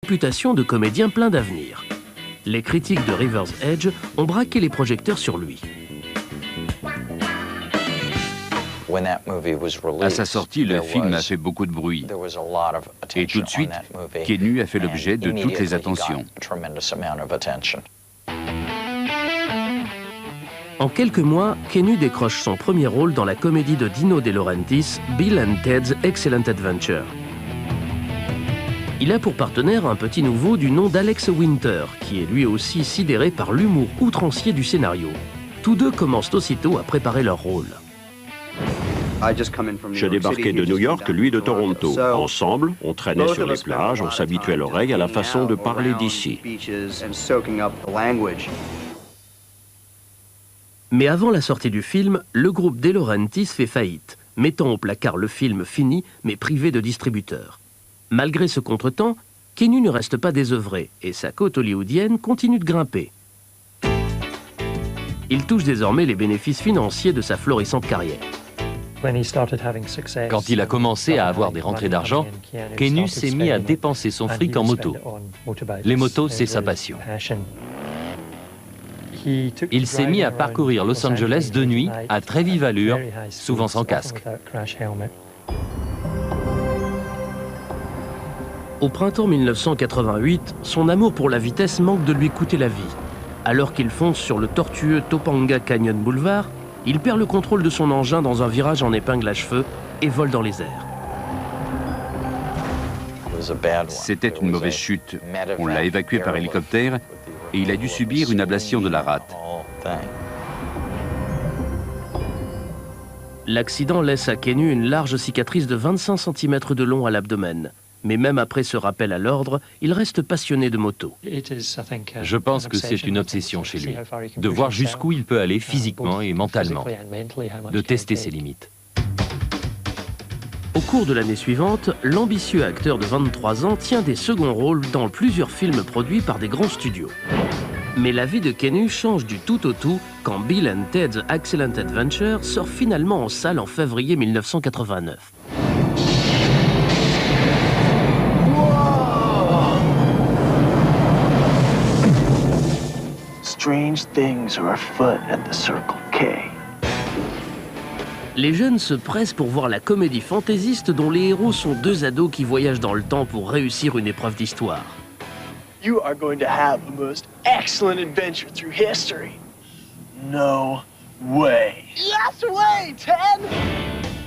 réputation de comédien plein d'avenir. Les critiques de River's Edge ont braqué les projecteurs sur lui. À sa sortie, le film a fait beaucoup de bruit. Et tout de suite, Kennu a fait l'objet de toutes les attentions. En quelques mois, Kennu décroche son premier rôle dans la comédie de Dino De Laurentiis, Bill and Ted's Excellent Adventure. Il a pour partenaire un petit nouveau du nom d'Alex Winter, qui est lui aussi sidéré par l'humour outrancier du scénario. Tous deux commencent aussitôt à préparer leur rôle. Je débarquais de New York, lui de Toronto. Ensemble, on traînait sur les plages, on s'habituait à l'oreille à la façon de parler d'ici. Mais avant la sortie du film, le groupe De Laurentiis fait faillite, mettant au placard le film fini, mais privé de distributeur. Malgré ce contretemps, Kennu ne reste pas désœuvré et sa cote hollywoodienne continue de grimper. Il touche désormais les bénéfices financiers de sa florissante carrière. Quand il a commencé à avoir des rentrées d'argent, Kennu s'est mis à dépenser son fric en moto. Les motos, c'est sa passion. Il s'est mis à parcourir Los Angeles de nuit à très vive allure, souvent sans casque. Au printemps 1988, son amour pour la vitesse manque de lui coûter la vie. Alors qu'il fonce sur le tortueux Topanga Canyon Boulevard, il perd le contrôle de son engin dans un virage en épingle à cheveux et vole dans les airs. C'était une mauvaise chute. On l'a évacué par hélicoptère et il a dû subir une ablation de la rate. L'accident laisse à Kennu une large cicatrice de 25 cm de long à l'abdomen. Mais même après ce rappel à l'ordre, il reste passionné de moto. Je pense que c'est une obsession chez lui, de voir jusqu'où il peut aller physiquement et mentalement, de tester ses limites. Au cours de l'année suivante, l'ambitieux acteur de 23 ans tient des seconds rôles dans plusieurs films produits par des grands studios. Mais la vie de Kennu change du tout au tout quand Bill and Ted's Excellent Adventure sort finalement en salle en février 1989. Strange things are afoot at the Circle K. Les jeunes se pressent pour voir la comédie fantaisiste dont les héros sont deux ados qui voyagent dans le temps pour réussir une épreuve d'histoire. You are going to have the most excellent adventure through history. No way. Yes way, Ted!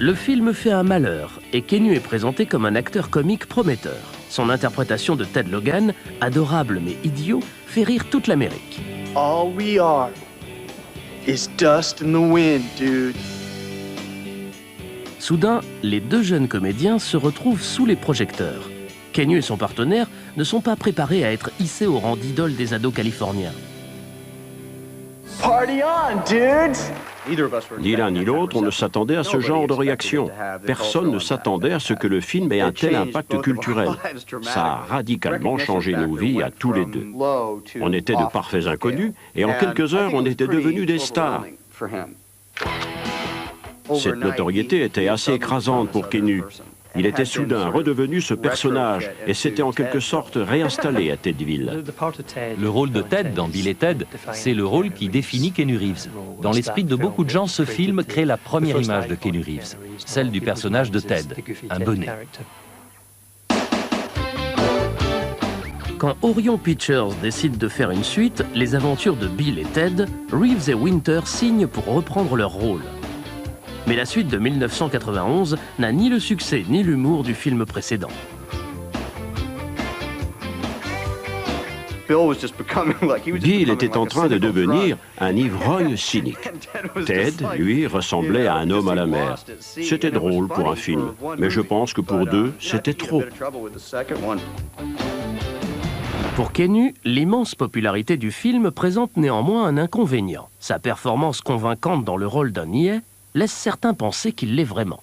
Le film fait un malheur et Kennu est présenté comme un acteur comique prometteur. Son interprétation de Ted Logan, adorable mais idiot, fait rire toute l'Amérique. All we are is dust in the wind, dude. Soudain, les deux jeunes comédiens se retrouvent sous les projecteurs. Kennu et son partenaire ne sont pas préparés à être hissés au rang d'idole des ados californiens. Party on, dudes! Ni l'un ni l'autre, on ne s'attendait à ce genre de réaction. Personne ne s'attendait à ce que le film ait un tel impact culturel. Ça a radicalement changé nos vies à tous les deux. On était de parfaits inconnus et en quelques heures, on était devenus des stars. Cette notoriété était assez écrasante pour Kennu. Il était soudain redevenu ce personnage et s'était en quelque sorte réinstallé à Tedville. Le rôle de Ted dans Bill et Ted, c'est le rôle qui définit Kennu Reeves. Dans l'esprit de beaucoup de gens, ce film crée la première image de Kennu Reeves, celle du personnage de Ted, un bonnet. Quand Orion Pictures décide de faire une suite, Les aventures de Bill et Ted, Reeves et Winter signent pour reprendre leur rôle. Mais la suite de 1991 n'a ni le succès ni l'humour du film précédent. Bill était en train de devenir un ivrogne cynique. Ted, lui, ressemblait à un homme à la mer. C'était drôle pour un film, mais je pense que pour deux, c'était trop. Pour Kennu, l'immense popularité du film présente néanmoins un inconvénient. Sa performance convaincante dans le rôle d'un niais laisse certains penser qu'il l'est vraiment.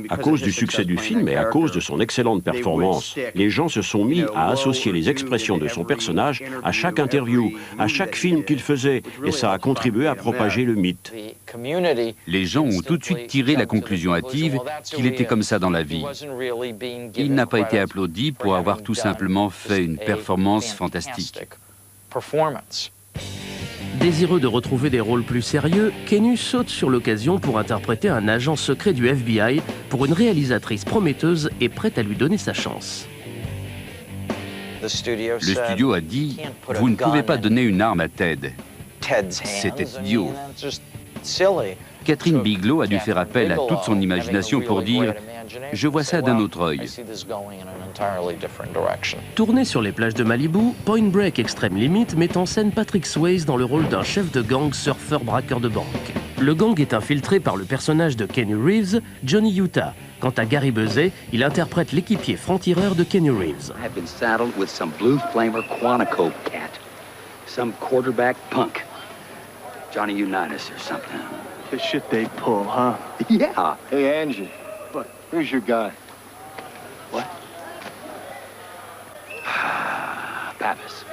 À cause du succès du film et à cause de son excellente performance, les gens se sont mis à associer les expressions de son personnage à chaque interview, à chaque film qu'il faisait, et ça a contribué à propager le mythe. Les gens ont tout de suite tiré la conclusion hâtive qu'il était comme ça dans la vie. Il n'a pas été applaudi pour avoir tout simplement fait une performance fantastique. Désireux de retrouver des rôles plus sérieux, Kenu saute sur l'occasion pour interpréter un agent secret du FBI pour une réalisatrice prometteuse et prête à lui donner sa chance. Le studio a dit « Vous ne pouvez pas donner une arme à Ted. » C'était idiot. Catherine Bigelow a dû faire appel à toute son imagination pour dire « Je vois ça d'un autre œil ». Tourné sur les plages de Malibu, Point Break Extreme Limit met en scène Patrick Swayze dans le rôle d'un chef de gang surfeur braqueur de banque. Le gang est infiltré par le personnage de Keanu Reeves, Johnny Utah. Quant à Gary Busey, il interprète l'équipier franc-tireur de Keanu Reeves. Johnny Unitas or something. The shit they pull, huh? Yeah. Hey, Angie, where's your guy? What? Pappas.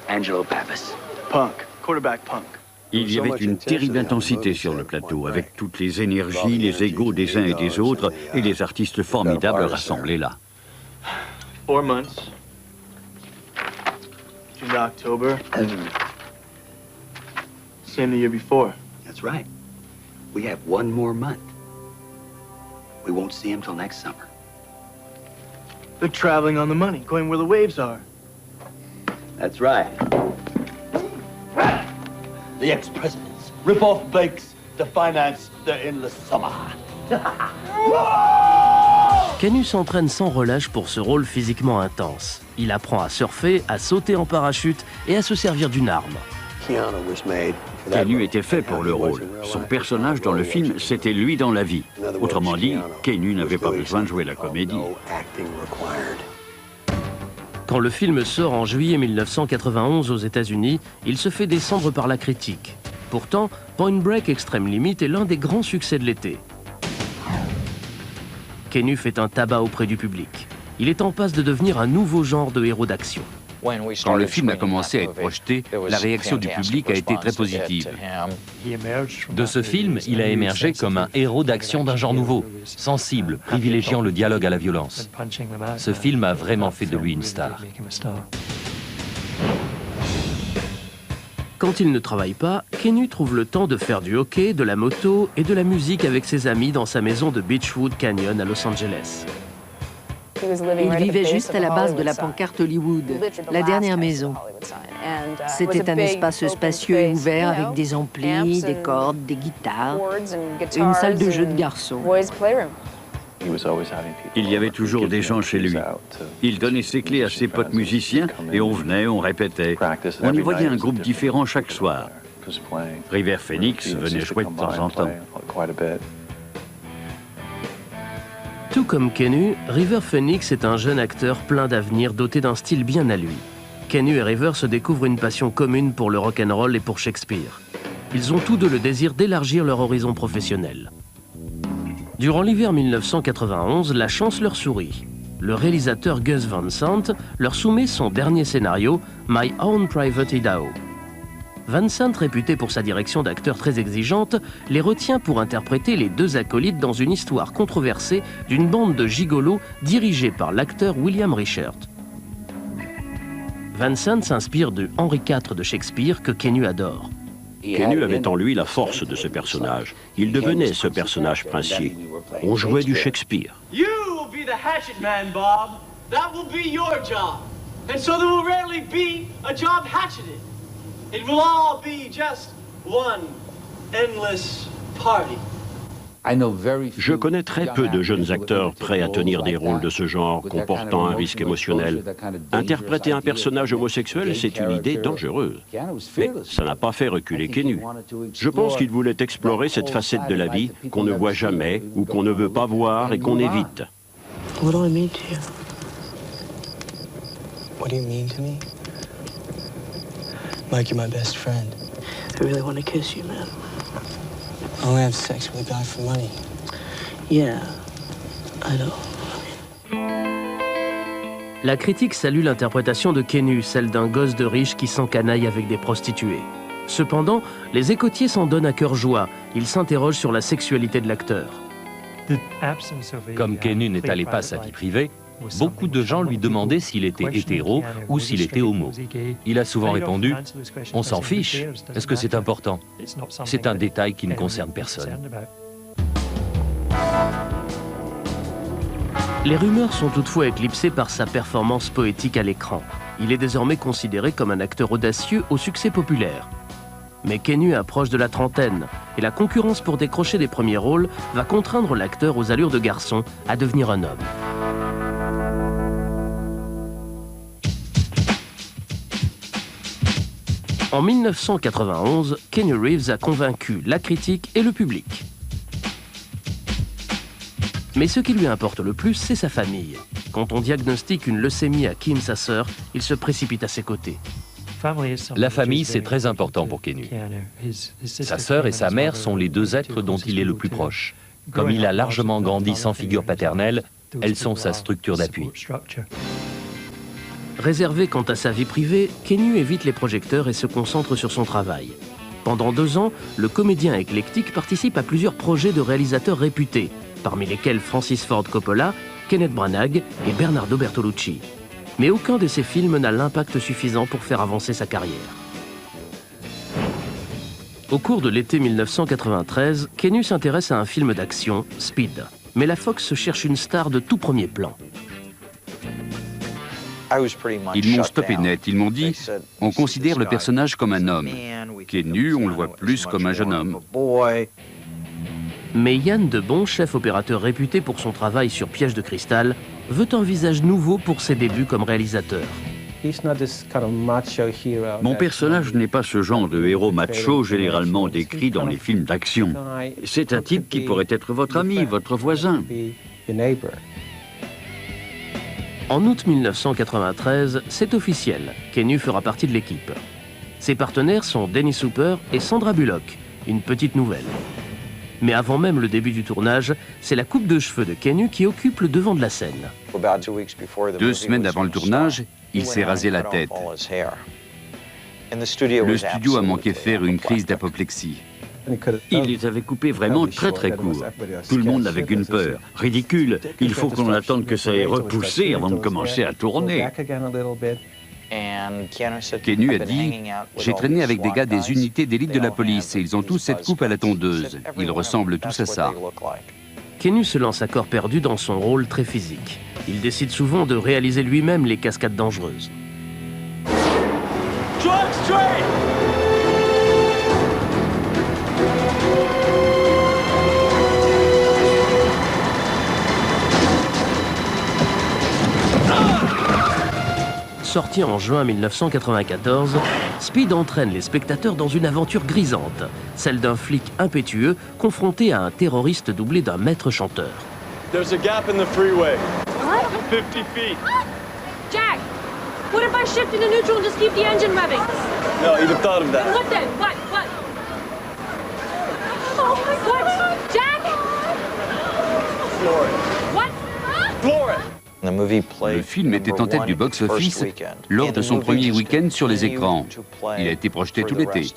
Angelo Pappas. Punk. Quarterback Punk. Il y avait une terrible intensité sur le plateau, avec toutes les énergies, les égos des uns et des autres, et les artistes formidables rassemblés là. 4 months. June, October. Same the year before. That's right. We have 1 more month. We won't see him till next summer. They're traveling on the money, going where the waves are. That's right. The ex-presidents rip off banks to finance their endless summer. Kenu s'entraîne sans relâche pour ce rôle physiquement intense. Il apprend à surfer, à sauter en parachute et à se servir d'une arme. Kenu était fait pour le rôle. Son personnage dans le film, c'était lui dans la vie. Autrement dit, Kenu n'avait pas besoin de jouer la comédie. Quand le film sort en juillet 1991 aux États-Unis, il se fait descendre par la critique. Pourtant, Point Break Extreme Limit est l'un des grands succès de l'été. Kenu fait un tabac auprès du public. Il est en passe de devenir un nouveau genre de héros d'action. Quand le film a commencé à être projeté, la réaction du public a été très positive. De ce film, il a émergé comme un héros d'action d'un genre nouveau, sensible, privilégiant le dialogue à la violence. Ce film a vraiment fait de lui une star. Quand il ne travaille pas, Kenu trouve le temps de faire du hockey, de la moto et de la musique avec ses amis dans sa maison de Beechwood Canyon à Los Angeles. Il vivait juste à la base de la pancarte Hollywood, la dernière maison. C'était un espace spacieux et ouvert avec des amplis, des cordes, des guitares, une salle de jeu de garçons. Il y avait toujours des gens chez lui. Il donnait ses clés à ses potes musiciens et on venait, on répétait. On y voyait un groupe différent chaque soir. River Phoenix venait jouer de temps en temps. Tout comme Kenu, River Phoenix est un jeune acteur plein d'avenir doté d'un style bien à lui. Kenu et River se découvrent une passion commune pour le rock'n'roll et pour Shakespeare. Ils ont tous deux le désir d'élargir leur horizon professionnel. Durant l'hiver 1991, la chance leur sourit. Le réalisateur Gus Van Sant leur soumet son dernier scénario, My Own Private Idaho. Van Sant, réputé pour sa direction d'acteur très exigeante, les retient pour interpréter les deux acolytes dans une histoire controversée d'une bande de gigolos dirigée par l'acteur William Richard. Van Sant s'inspire de Henri IV de Shakespeare que Kenu adore. Kenu avait en lui la force de ce personnage. Il devenait ce personnage princier. On jouait du Shakespeare. You will be the hatchet man, Bob. That will be your job. And so there will rarely be a job hatcheted. It will all be just one endless party. Je connais très peu de jeunes acteurs prêts à tenir des rôles de ce genre, comportant un risque émotionnel. Interpréter un personnage homosexuel, c'est une idée dangereuse. Mais ça n'a pas fait reculer Kenu. Je pense qu'il voulait explorer cette facette de la vie qu'on ne voit jamais, ou qu'on ne veut pas voir et qu'on évite. What do I mean to you? What do you mean to me? Mike, you're my best friend. I really want to kiss you, man. only have sex with a guy for money. Yeah, I know. La critique salue l'interprétation de Kennu, celle d'un gosse de riche qui s'encanaille avec des prostituées. Cependant, les écoutiers s'en donnent à cœur joie. Ils s'interrogent sur la sexualité de l'acteur. Comme Kennu n'étalait pas sa vie privée, beaucoup de gens lui demandaient s'il était hétéro ou s'il était homo. Il a souvent répondu « On s'en fiche, est-ce que c'est important? C'est un détail qui ne concerne personne. » Les rumeurs sont toutefois éclipsées par sa performance poétique à l'écran. Il est désormais considéré comme un acteur audacieux au succès populaire. Mais Kennu approche de la trentaine et la concurrence pour décrocher des premiers rôles va contraindre l'acteur aux allures de garçon à devenir un homme. En 1991, Keanu Reeves a convaincu la critique et le public. Mais ce qui lui importe le plus, c'est sa famille. Quand on diagnostique une leucémie à Kim, sa sœur, il se précipite à ses côtés. La famille, c'est très important pour Kennu. Sa sœur et sa mère sont les deux êtres dont il est le plus proche. Comme il a largement grandi sans figure paternelle, elles sont sa structure d'appui. Réservé quant à sa vie privée, Kennu évite les projecteurs et se concentre sur son travail. Pendant 2 ans, le comédien éclectique participe à plusieurs projets de réalisateurs réputés, parmi lesquels Francis Ford Coppola, Kenneth Branagh et Bernardo Bertolucci. Mais aucun de ces films n'a l'impact suffisant pour faire avancer sa carrière. Au cours de l'été 1993, Kennu s'intéresse à un film d'action, Speed. Mais la Fox cherche une star de tout premier plan. Ils m'ont stoppé net, ils m'ont dit « On considère le personnage comme un homme. Kennu, on le voit plus comme un jeune homme. » Mais Yann Debon, chef opérateur réputé pour son travail sur Piège de cristal, veut un visage nouveau pour ses débuts comme réalisateur. Mon personnage n'est pas ce genre de héros macho généralement décrit dans les films d'action. C'est un type qui pourrait être votre ami, votre voisin. En août 1993, c'est officiel, Kennu fera partie de l'équipe. Ses partenaires sont Dennis Hooper et Sandra Bullock, une petite nouvelle. Mais avant même le début du tournage, c'est la coupe de cheveux de Kennu qui occupe le devant de la scène. 2 semaines avant le tournage, il s'est rasé la tête. Le studio a manqué faire une crise d'apoplexie. Il les avait coupés vraiment très courts. Tout le monde n'avait qu'une peur. Ridicule, il faut qu'on attende que ça ait repoussé avant de commencer à tourner. Kennu a dit « J'ai traîné avec des gars des unités d'élite de la police et ils ont tous cette coupe à la tondeuse. Ils ressemblent tous à ça. » Kennu se lance à corps perdu dans son rôle très physique. Il décide souvent de réaliser lui-même les cascades dangereuses. Sorti en juin 1994, Speed entraîne les spectateurs dans une aventure grisante, celle d'un flic impétueux confronté à un terroriste doublé d'un maître chanteur. There's a gap in the freeway. What? 50 feet. Jack, what if I shift into neutral and just keep the engine revving? No, you'd have thought of that. What then? What? Oh my God! Jack! Floor it. What? Floor it. Le film était en tête du box-office lors de son premier week-end sur les écrans. Il a été projeté tout l'été.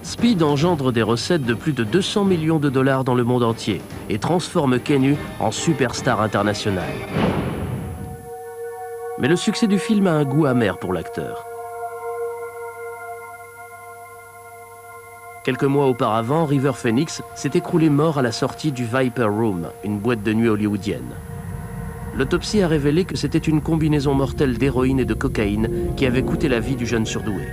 Speed engendre des recettes de plus de 200 millions de dollars dans le monde entier et transforme Kennu en superstar international. Mais le succès du film a un goût amer pour l'acteur. Quelques mois auparavant, River Phoenix s'est écroulé mort à la sortie du Viper Room, une boîte de nuit hollywoodienne. L'autopsie a révélé que c'était une combinaison mortelle d'héroïne et de cocaïne qui avait coûté la vie du jeune surdoué.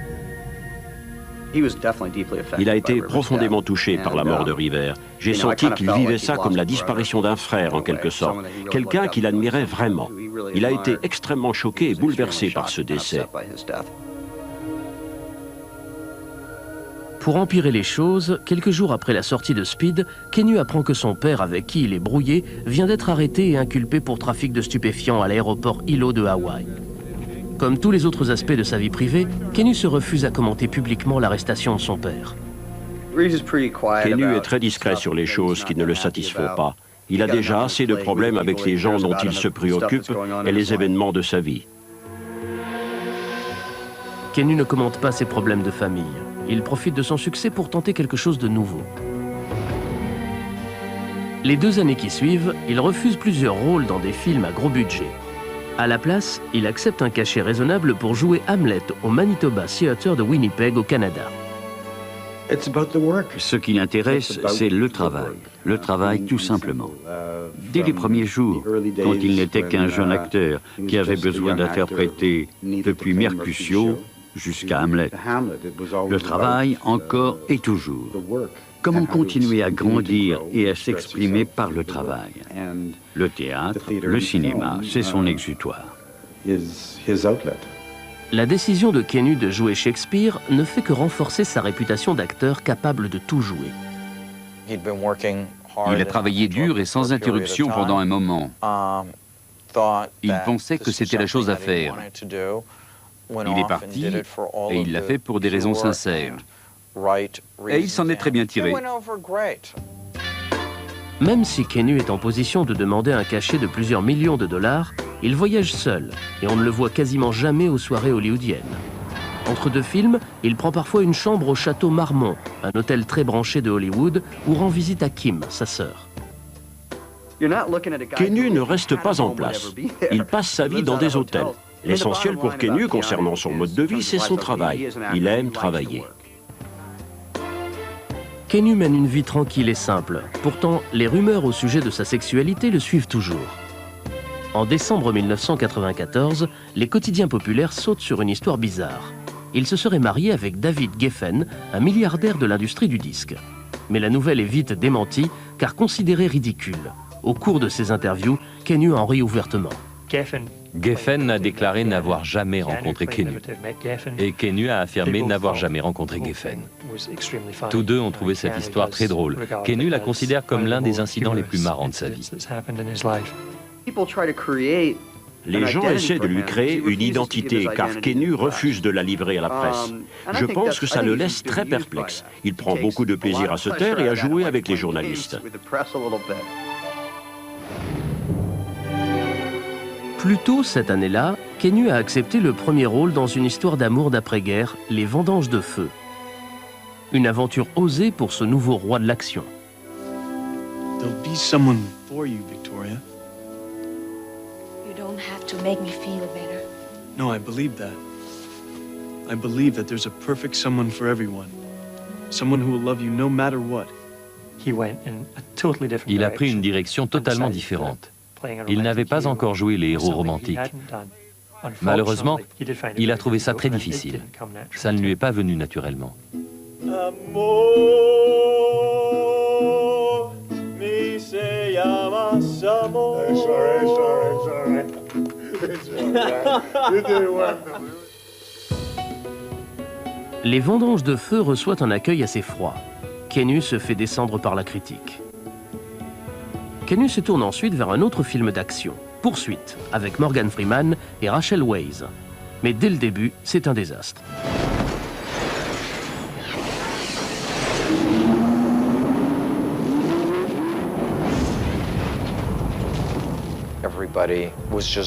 Il a été profondément touché par la mort de River. J'ai senti qu'il vivait ça comme la disparition d'un frère, en quelque sorte. Quelqu'un qu'il admirait vraiment. Il a été extrêmement choqué et bouleversé par ce décès. Pour empirer les choses, quelques jours après la sortie de Speed, Kenyu apprend que son père, avec qui il est brouillé, vient d'être arrêté et inculpé pour trafic de stupéfiants à l'aéroport Hilo de Hawaï. Comme tous les autres aspects de sa vie privée, Kenyu se refuse à commenter publiquement l'arrestation de son père. Kenyu est très discret sur les choses qui ne le satisfont pas. Il a déjà assez de problèmes avec les gens dont il se préoccupe et les événements de sa vie. Kenyu ne commente pas ses problèmes de famille. Il profite de son succès pour tenter quelque chose de nouveau. Les 2 années qui suivent, il refuse plusieurs rôles dans des films à gros budget. À la place, il accepte un cachet raisonnable pour jouer Hamlet au Manitoba Theatre de Winnipeg au Canada. Ce qui l'intéresse, c'est le travail. Le travail, tout simplement. Dès les premiers jours, quand il n'était qu'un jeune acteur qui avait besoin d'interpréter depuis Mercutio jusqu'à Hamlet. Le travail, encore et toujours. Comment continuer à grandir et à s'exprimer par le travail? Le théâtre, le cinéma, c'est son exutoire. La décision de Kenyu de jouer Shakespeare ne fait que renforcer sa réputation d'acteur capable de tout jouer. Il a travaillé dur et sans interruption pendant un moment. Il pensait que c'était la chose à faire. Il est parti et il l'a fait pour des raisons sincères. Et il s'en est très bien tiré. Même si Kenyu est en position de demander un cachet de plusieurs millions de dollars, il voyage seul et on ne le voit quasiment jamais aux soirées hollywoodiennes. Entre 2 films, il prend parfois une chambre au château Marmont, un hôtel très branché de Hollywood, où rend visite à Kim, sa sœur. Kenyu ne reste pas en place. Il passe sa vie dans des hôtels. L'essentiel pour Kenyu concernant son mode de vie, c'est son travail. Il aime travailler. Kenyu mène une vie tranquille et simple. Pourtant, les rumeurs au sujet de sa sexualité le suivent toujours. En décembre 1994, les quotidiens populaires sautent sur une histoire bizarre. Il se serait marié avec David Geffen, un milliardaire de l'industrie du disque. Mais la nouvelle est vite démentie, car considérée ridicule. Au cours de ses interviews, Kenyu en rit ouvertement. Geffen a déclaré n'avoir jamais rencontré Kenyu. Et Kenyu a affirmé n'avoir jamais rencontré Geffen. Tous deux ont trouvé cette histoire très drôle. Kenyu la considère comme l'un des incidents les plus marrants de sa vie. Les gens essaient de lui créer une identité, car Kenyu refuse de la livrer à la presse. Je pense que ça le laisse très perplexe. Il prend beaucoup de plaisir à se taire et à jouer avec les journalistes. Plus tôt cette année-là, Kenyu a accepté le premier rôle dans une histoire d'amour d'après-guerre, Les Vendanges de Feu. Une aventure osée pour ce nouveau roi de l'action. There'll be someone for you, Victoria. You don't have to make me feel better. No, I believe that. I believe that there's a perfect someone for everyone. Someone who will love you no matter what. Il a pris une direction totalement différente. Il n'avait pas encore joué les héros romantiques. Malheureusement, il a trouvé ça très difficile. Ça ne lui est pas venu naturellement. Les Vendanges de Feu reçoit un accueil assez froid. Kenyu se fait descendre par la critique. Kenyu se tourne ensuite vers un autre film d'action, Poursuite, avec Morgan Freeman et Rachel Weisz. Mais dès le début, c'est un désastre.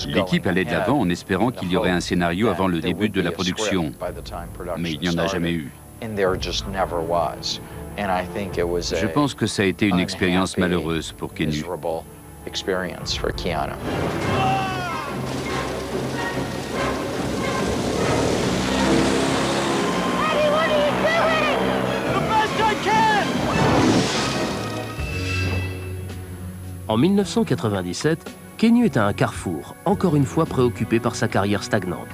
L'équipe allait de l'avant en espérant qu'il y aurait un scénario avant le début de la production, mais il n'y en a jamais eu. Je pense que ça a été une expérience malheureuse pour Kenyu. En 1997, Kenyu est à un carrefour, encore une fois préoccupé par sa carrière stagnante.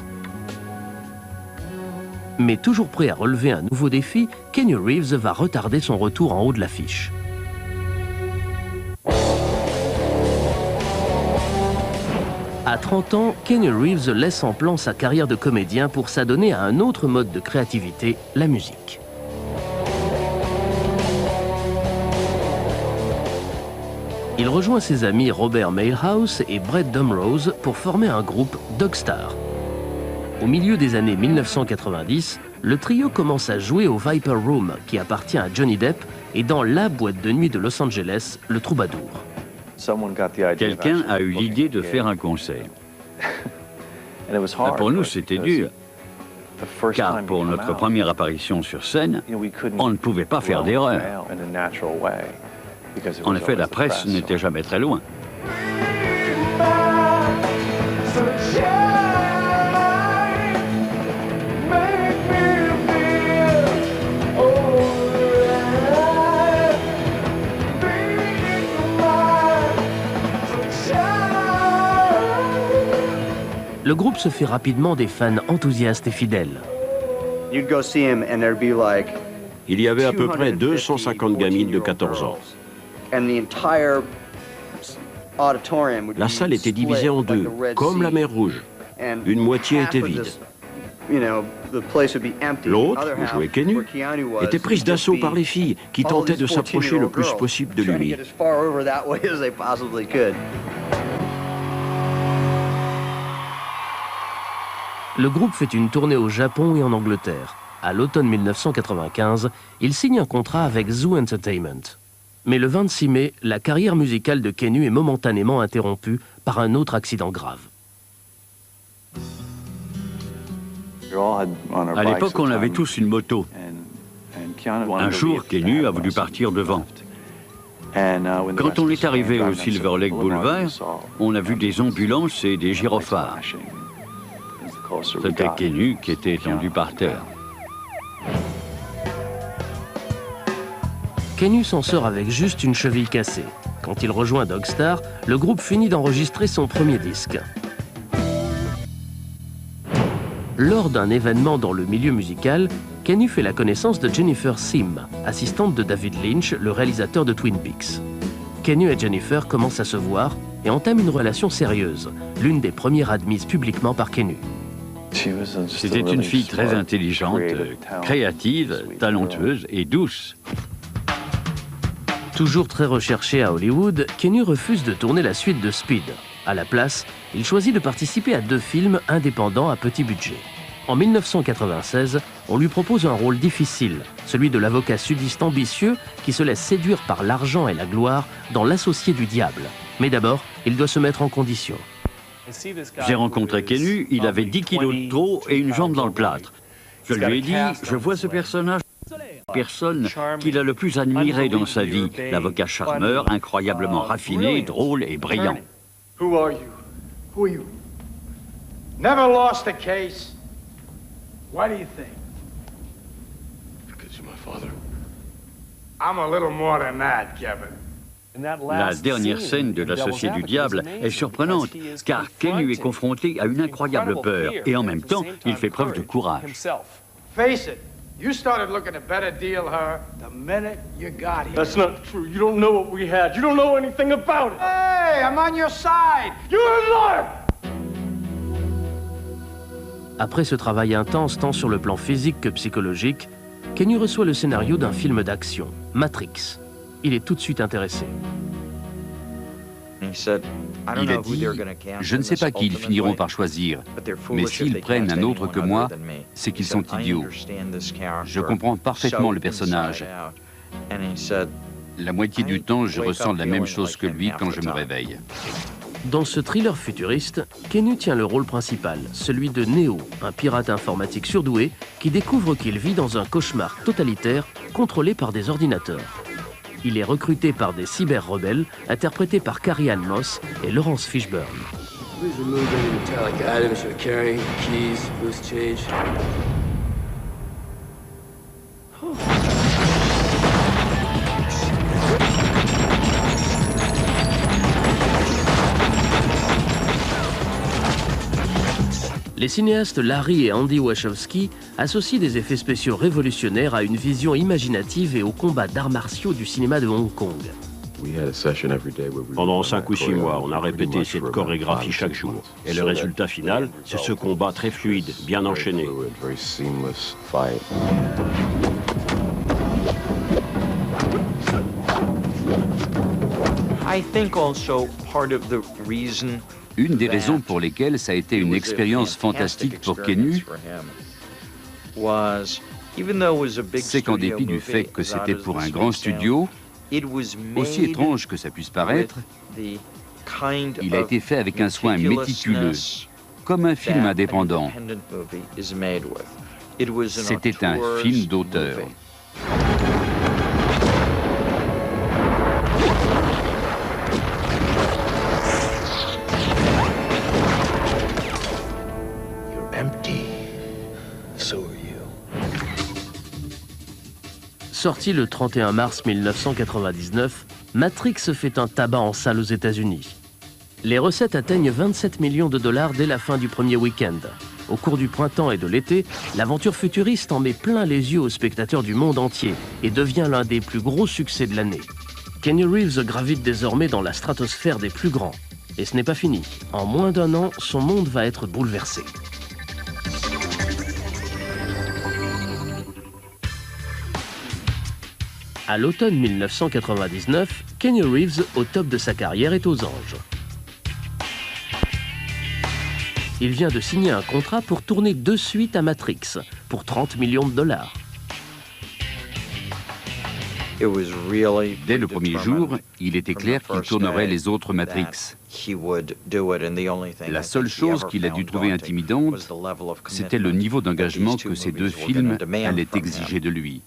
Mais toujours prêt à relever un nouveau défi, Kenyu Reeves va retarder son retour en haut de l'affiche. À 30 ans, Kenyu Reeves laisse en plan sa carrière de comédien pour s'adonner à un autre mode de créativité, la musique. Il rejoint ses amis Robert Mailhouse et Brett Dumrose pour former un groupe Dogstar. Au milieu des années 1990, le trio commence à jouer au Viper Room, qui appartient à Johnny Depp, et dans la boîte de nuit de Los Angeles, le Troubadour. Quelqu'un a eu l'idée de faire un concert. Pour nous, c'était dur, car pour notre première apparition sur scène, on ne pouvait pas faire d'erreur. En effet, la presse n'était jamais très loin. Le groupe se fait rapidement des fans enthousiastes et fidèles. Il y avait à peu près 250 gamines de 14 ans. La salle était divisée en deux, comme la mer Rouge. Une moitié était vide. L'autre, où jouait Keanu, était prise d'assaut par les filles qui tentaient de s'approcher le plus possible de lui. Le groupe fait une tournée au Japon et en Angleterre. À l'automne 1995, il signe un contrat avec Zoo Entertainment. Mais le 26 mai, la carrière musicale de Keanu est momentanément interrompue par un autre accident grave. À l'époque, on avait tous une moto. Un jour, Keanu a voulu partir devant. Quand on est arrivé au Silver Lake Boulevard, on a vu des ambulances et des gyrophares. C'était Keanu qui était étendu par terre. Keanu s'en sort avec juste une cheville cassée. Quand il rejoint Dogstar, le groupe finit d'enregistrer son premier disque. Lors d'un événement dans le milieu musical, Keanu fait la connaissance de Jennifer Sim, assistante de David Lynch, le réalisateur de Twin Peaks. Keanu et Jennifer commencent à se voir et entament une relation sérieuse, l'une des premières admises publiquement par Keanu. C'était une fille très intelligente, créative, talentueuse et douce. Toujours très recherché à Hollywood, Keanu refuse de tourner la suite de Speed. À la place, il choisit de participer à 2 films indépendants à petit budget. En 1996, on lui propose un rôle difficile, celui de l'avocat sudiste ambitieux qui se laisse séduire par l'argent et la gloire dans L'Associé du diable. Mais d'abord, il doit se mettre en condition. J'ai rencontré Keanu, il avait 10 kilos de trop et une jambe dans le plâtre. Je lui ai dit, je vois ce personnage, la personne qu'il a le plus admiré dans sa vie, l'avocat charmeur, incroyablement raffiné, drôle et brillant. Who are you? Who are you? Never lost a case. Why do you think? Because you're my father. I'm a little more than that, Kevin. La dernière scène de L'Associé du diable est surprenante, car Keanu est confronté à une incroyable peur, et en même temps, il fait preuve de courage. Face it, you started looking to better deal her the minute you got here. That's not true. You don't know what we had. You don't know anything about it. Hey, I'm on your side. You're a liar! Après ce travail intense tant sur le plan physique que psychologique, Keanu reçoit le scénario d'un film d'action, Matrix. Il est tout de suite intéressé. Il a dit, je ne sais pas qui ils finiront par choisir, mais s'ils prennent un autre que moi, c'est qu'ils sont idiots. Je comprends parfaitement le personnage. La moitié du temps, je ressens la même chose que lui quand je me réveille. Dans ce thriller futuriste, Keanu tient le rôle principal, celui de Neo, un pirate informatique surdoué qui découvre qu'il vit dans un cauchemar totalitaire contrôlé par des ordinateurs. Il est recruté par des cyber-rebelles, interprétés par Carrie-Anne Moss et Laurence Fishburne. Les cinéastes Larry et Andy Wachowski associent des effets spéciaux révolutionnaires à une vision imaginative et aux combats d'arts martiaux du cinéma de Hong Kong. Pendant 5 ou 6 mois, on a répété cette chorégraphie chaque jour. Et le résultat final, c'est ce combat très fluide, bien enchaîné. Une des raisons pour lesquelles ça a été une expérience fantastique pour Kennu, c'est qu'en dépit du fait que c'était pour un grand studio, aussi étrange que ça puisse paraître, il a été fait avec un soin méticuleux, comme un film indépendant. C'était un film d'auteur. Sorti le 31 mars 1999, Matrix fait un tabac en salle aux États-Unis. Les recettes atteignent 27 millions de dollars dès la fin du premier week-end. Au cours du printemps et de l'été, l'aventure futuriste en met plein les yeux aux spectateurs du monde entier et devient l'un des plus gros succès de l'année. Keanu Reeves gravite désormais dans la stratosphère des plus grands. Et ce n'est pas fini. En moins d'un an, son monde va être bouleversé. À l'automne 1999, Keanu Reeves, au top de sa carrière, est aux anges. Il vient de signer un contrat pour tourner 2 suites à Matrix, pour 30 millions de dollars. Dès le premier jour, il était clair qu'il tournerait les autres Matrix. La seule chose qu'il a dû trouver intimidante, c'était le niveau d'engagement que ces 2 films allaient exiger de lui.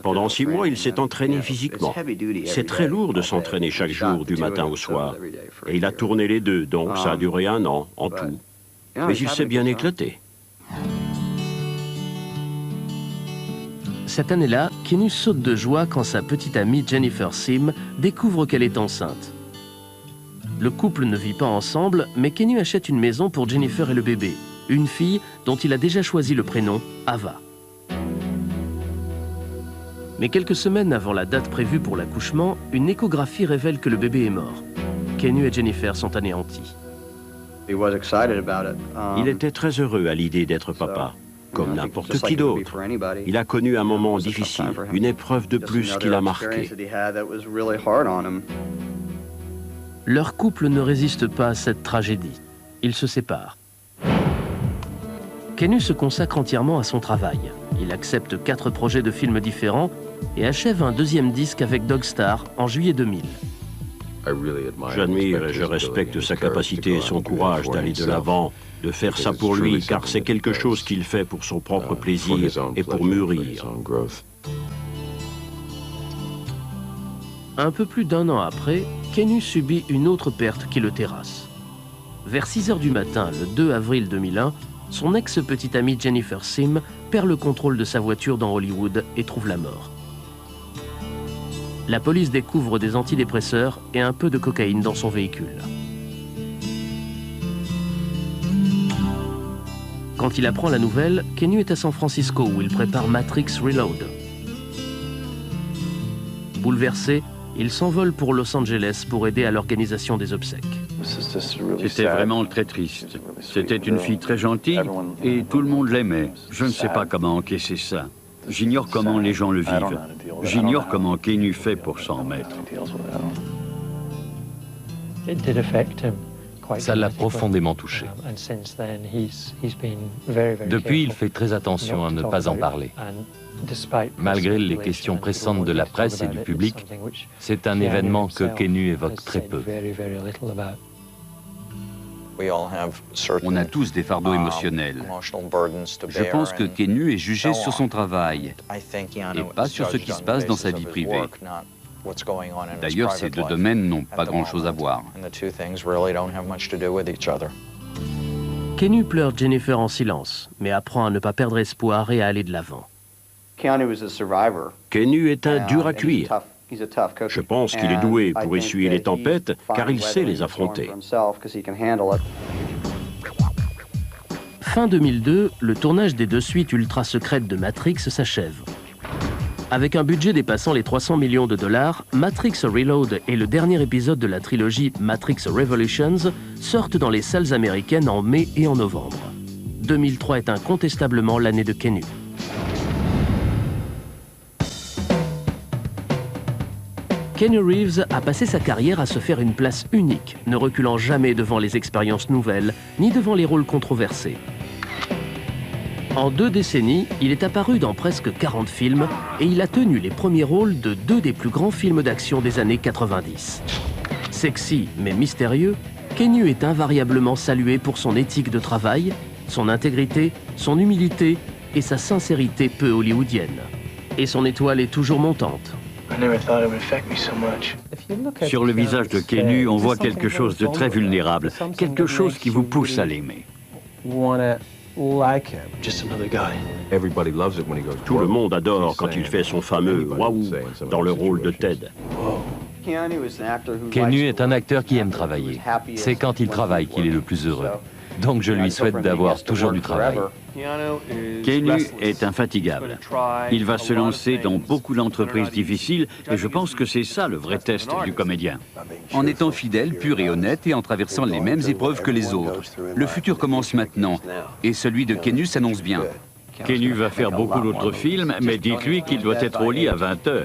Pendant 6 mois, il s'est entraîné physiquement. C'est très lourd de s'entraîner chaque jour, du matin au soir. Et il a tourné les 2, donc ça a duré 1 an, en tout. Mais il s'est bien éclaté. Cette année-là, Keanu saute de joie quand sa petite amie Jennifer Sim découvre qu'elle est enceinte. Le couple ne vit pas ensemble, mais Keanu achète une maison pour Jennifer et le bébé, une fille dont il a déjà choisi le prénom, Ava. Mais quelques semaines avant la date prévue pour l'accouchement, une échographie révèle que le bébé est mort. Keanu et Jennifer sont anéantis. Il était très heureux à l'idée d'être papa. Comme n'importe qui d'autre. Il a connu un moment difficile, une épreuve de plus qui l'a marqué. Leur couple ne résiste pas à cette tragédie. Ils se séparent. Keanu se consacre entièrement à son travail. Il accepte 4 projets de films différents et achève un 2e disque avec Dogstar en juillet 2000. J'admire et je respecte sa capacité et son courage d'aller de l'avant, de faire ça pour lui, car c'est quelque chose qu'il fait pour son propre plaisir et pour mûrir. Un peu plus d'1 an après, Keanu subit une autre perte qui le terrasse. Vers 6 h du matin, le 2 avril 2001, son ex-petite amie Jennifer Sim perd le contrôle de sa voiture dans Hollywood et trouve la mort. La police découvre des antidépresseurs et un peu de cocaïne dans son véhicule. Quand il apprend la nouvelle, Keanu est à San Francisco où il prépare Matrix Reload. Bouleversé, il s'envole pour Los Angeles pour aider à l'organisation des obsèques. C'était vraiment très triste. C'était une fille très gentille et tout le monde l'aimait. Je ne sais pas comment encaisser ça. J'ignore comment les gens le vivent. J'ignore comment Keanu fait pour s'en remettre. Ça l'a profondément touché. Depuis, il fait très attention à ne pas en parler. Malgré les questions pressantes de la presse et du public, c'est un événement que Keanu évoque très peu. On a tous des fardeaux émotionnels. Je pense que Keanu est jugé sur son travail et pas sur ce qui se passe dans sa vie privée. D'ailleurs, ces 2 domaines n'ont pas grand-chose à voir. Keanu pleure Jennifer en silence, mais apprend à ne pas perdre espoir et à aller de l'avant. Keanu est un dur à cuire. Je pense qu'il est doué pour essuyer les tempêtes, car il sait les affronter. Fin 2002, le tournage des 2 suites ultra secrètes de Matrix s'achève. Avec un budget dépassant les 300 millions de dollars, Matrix Reload et le dernier épisode de la trilogie Matrix Revolutions sortent dans les salles américaines en mai et en novembre. 2003 est incontestablement l'année de Keanu. Keanu Reeves a passé sa carrière à se faire une place unique, ne reculant jamais devant les expériences nouvelles, ni devant les rôles controversés. En 2 décennies, il est apparu dans presque 40 films et il a tenu les premiers rôles de 2 des plus grands films d'action des années 90. Sexy mais mystérieux, Keanu est invariablement salué pour son éthique de travail, son intégrité, son humilité et sa sincérité peu hollywoodienne. Et son étoile est toujours montante. Sur le visage de Keanu, on voit quelque chose de très vulnérable, quelque chose qui vous pousse à l'aimer. Tout le monde adore quand il fait son fameux « waouh » dans le rôle de Ted. Keanu est un acteur qui aime travailler. C'est quand il travaille qu'il est le plus heureux. Donc je lui souhaite d'avoir toujours du travail. Keanu est infatigable. Il va se lancer dans beaucoup d'entreprises difficiles et je pense que c'est ça le vrai test du comédien. En étant fidèle, pur et honnête et en traversant les mêmes épreuves que les autres. Le futur commence maintenant et celui de Keanu s'annonce bien. Keanu va faire beaucoup d'autres films, mais dites-lui qu'il doit être au lit à 20 h.